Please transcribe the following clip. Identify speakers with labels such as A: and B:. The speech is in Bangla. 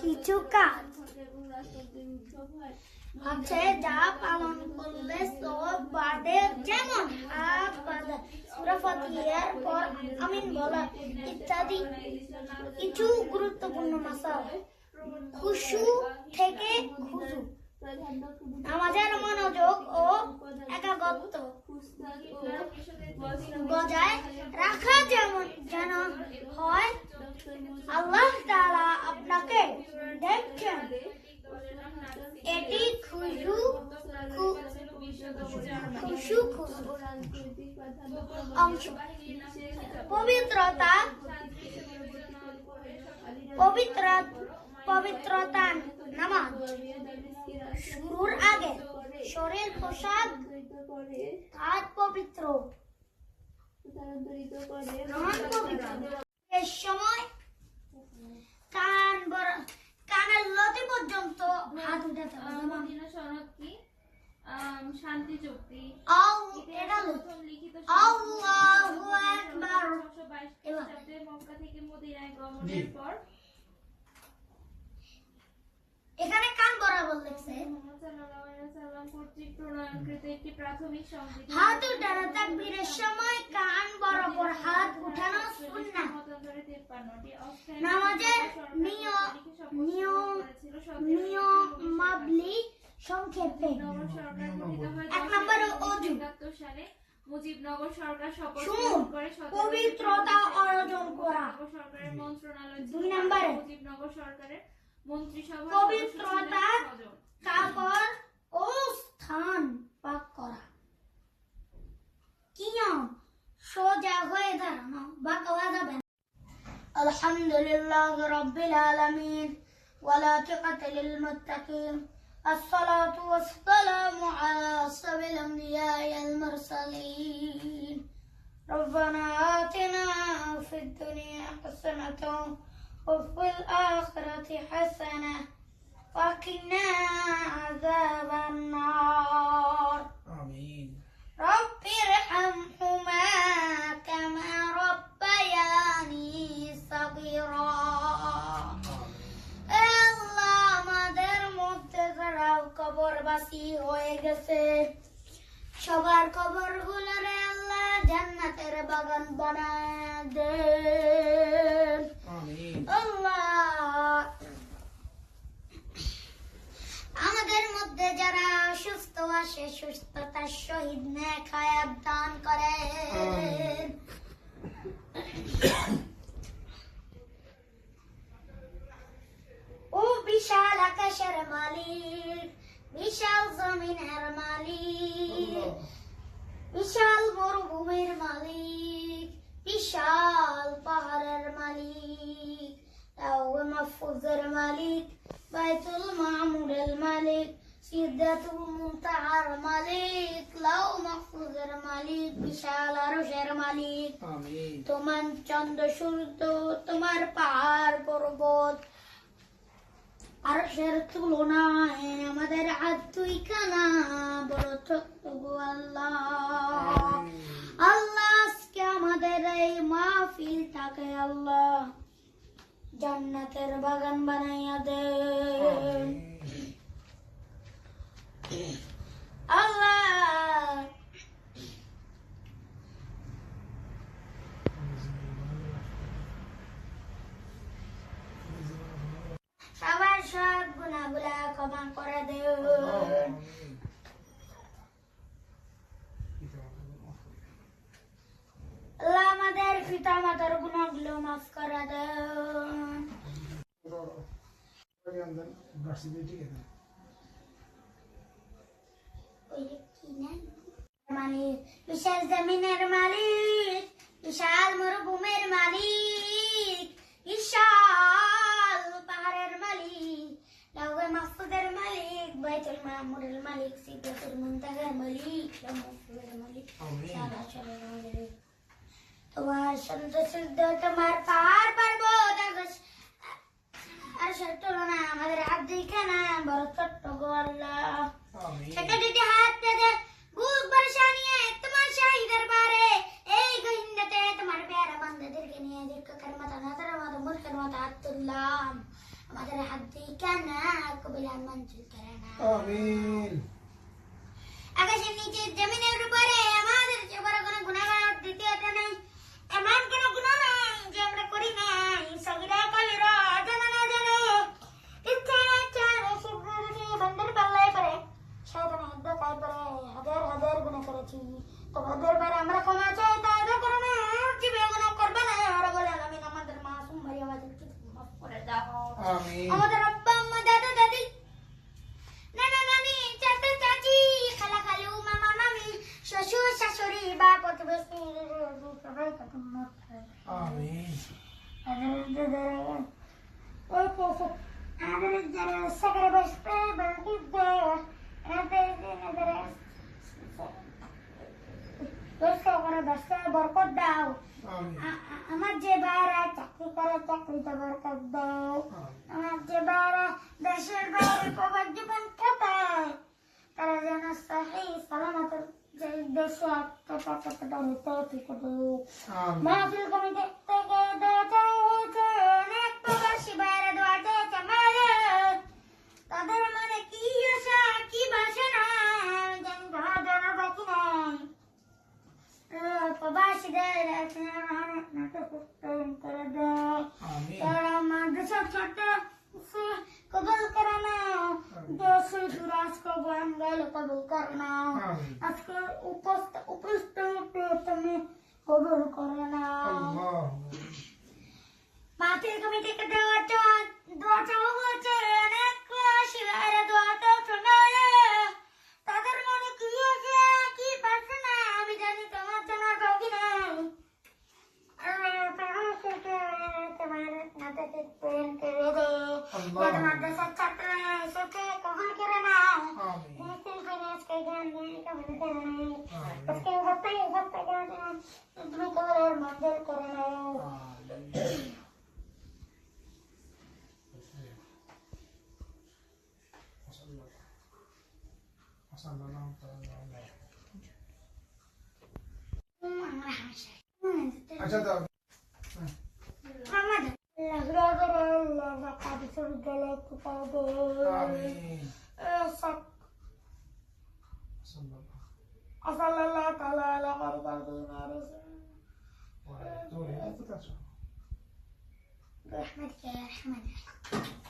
A: কিছু কাজ আছে যা পালন করলে সওয়াব বাড়ে, যেমন হাত বাঁধা, সূরা ফাতিহার পর আমিন বলা ইত্যাদি। কিছু গুরুত্বপূর্ণ মাসালা। খুশু থেকে খুশু, নামাজের মনোযোগ ও একাগ্রতা বজায় রাখা যেন হয় আল্লাহ তাআলা আপনাকে দেখছেন, এটি খুশু অংশ। পবিত্রতা নামাজ শুরুর আগে শরীর, পোশাক, হাত পবিত্র, এর সময় কানের লতি পর্যন্ত হাত উঠাতে হবে।
B: শান্তি চুক্তি
A: আল্লাহু আকবার।
B: মক্কা থেকে মদিনায় গমনের পর
A: এখানে কান বরাবর লিখছে
B: কর্তৃক প্রণয়নকৃত একটি প্রাথমিক সংবিধান।
A: হাত উঠানো তাকবীরের সময় কান বরাবর হাত উঠানো সুন্নাহ। নামাজের নিয়মাবলী সংক্ষেপে। 1 নম্বর ওযু।
B: সালে মুজিবনগর সরকার শপথ
A: গ্রহণ করে পবিত্রতা অর্জন করা।
B: সরকারের মন্ত্রণালয়
A: 2 নম্বরে
B: মুজিবনগর সরকারের মন্ত্রিসভা
A: পবিত্রতা, কাপড় ও স্থান পাক করা। কিয়াম সোজা হয়ে দাঁড়ানো, বাঁকা হওয়া যাবে না। আলহামদুলিল্লাহ রাব্বিল আলামিন ওয়ালা তাকাতা লিল মুত্তাকিন। الصلاة والسلام على أشرف الأنبياء والمرسلين. ربنا آتنا في الدنيا حسنة وفي الآخرة حسنة وقنا عذاب النار.
C: آمين.
A: رب ارحمهما كما ربياني صغيرا. কবরবাসী হয়ে গেছে, সবার কবরগুলোরে আল্লাহ জান্নাতের বাগান বানায় দেন। আল্লাহ আমাদের মধ্যে যারা অসুস্থ আছে সুস্থতার সহিত নেক হায়াত দান করেন। ও বিশাল আকাশের মালিক, বিশাল জমিনের মালিক, বিশাল মরুভূমির মালিক, বিশাল পাহাড়ের মালিক, লাউহে মাহফুজের মালিক, বাইতুল মামুরের মালিক, সিদরাতুল মুনতাহার মালিক, লাউহে মাহফুজের মালিক, বিশাল আরশের মালিক। তোমার চন্দ্র সূর্য, তোমার পাহাড় পর্বত আরশের তুলনায় আমাদের হাত দুইখানা বড় ছোট্ট গো আল্লাহ। আল্লাহ আজকে আমাদের এই মাহফিল থাকে আল্লাহ জান্নাতের বাগান বানাইয়া দেন আল্লাহ। সবার সব গুনাহগুলা ক্ষমা করে দেন। আল্লাহ আমাদের পিতা মাতার গুনাহগুলো মাফ করে দেন। মালিক, বিশাল জমিনের মালিক, বিশাল মরুভূমির মালিক, বিশাল পাহাড়ের মালিক, লাউহে মাহফুজের মালিক, বাইতুল মামুরের মালিক, সিদরাতুল মুনতাহার মালিক, লাউহে মালিক, সারা শরীর মালিক। তোমার সন্তুষ্ট তোমার পাহাড় পর্বত আরশের তুলনায় আমাদের হাত দুইখানা বড় ছোট্ট গো আল্লাহ। সেটা যদি হাত পেতে গুল পরেশানিয়ে তোমার শাহী দরবারে এই গহিন্দাতে তোমার প্যারা বান্দাদেরকে নিয়ে জিক্কার মাথা নাতার মাথা মুলকের মাথা হাত তুললাম। আমাদের হাত থেকে না কবিলান মঞ্জুর করে না
C: আমিন
A: আকাশের নিচে জমিনের উপরে আমাদের যে বড় কোনো গুনাহ দ্বিতীয়টা নাই এমন কোনো গুনাহ নাই যে আমরা করি নাই সগিরা কবিরা জানা না জানো ইচ্ছা ইচ্ছা সুবহানাল্লাহি বন্দর পাল্লায় পড়ে শয়তান হদ্দ কাই পড়ে হাজার হাজার গুনাহ করেছি তোমাদের বারে আমরা ক্ষমা চাই তাই তো করো না জীবে গুনাহ করবে না রব্বুল আলামিন আমাদের মাসুম ভাই আমাদেরকে মাফ করে দাও
C: আমিন
A: আমাদের আব্বা আম্মা দাদা দাদি নানা নানি চাচা চাচি খালা খালু মামা মামি শ্বশুর শাশুড়ি বা প্রতিবেশী সবাইকে তুমি মাফ করে দাও
C: আমিন
A: আমাদের যারা সাগরে বসতে বাকি দেয় বরকত দাও
C: আমিন
A: আমার যে বাইরে চাকরি করে চাকরিতে বরকত দাও আমার যে বাইরে দেশের বাইরে প্রবাস জীবন কাটায় তারা যেন সহি সালামত যে দেশে আত্মপ্রকাশ তৌফিক দাও
C: আমিন
A: মাহফিল কমিটি থেকে দোয়া চাইছে অনেক প্রবাসী বাইরে দোয়া চাইছে মারে তাদের মনে কি আশা কি বাসনা আমি জানি ধরা ধরা বাকি নাই প্রবাসীদের নাটক করে দাও
C: আমিন
A: তারা মাদ্রাসা ছোট কবল করে নাও দেশে ফিরাজকে জ্ঞান গেল কবল করে নাও
C: আমিন
A: আজকে উপস্থিত তুমি কবল করে নাও
C: আল্লাহ
A: মাহফিল কমিটিকে দোয়া চাওয়া হচ্ছে অনেক শিবারে দোয়া তো শোনালে তাদের মনে কি আছে কি পাচ্ছে না আমি জানি তোমার জানা কাউকে নাই তোমার নাটকে প্রেম করে দে যাদের মাদ্রাসার ছাত্র এসেছে কবুল করে নাও
C: আমিন
A: মুসলিম ফিরাজকে জ্ঞান দিয়ে কবুল করে নাও আজকে তুমি কবরের মঞ্জুর করে নাও
C: আচ্ছা দাও আমিন
A: الله تعالى على خير
C: ওয়া রাহমাতুল্লাহি ওয়া বারাকাতুহু
A: برحمتك يا رحمن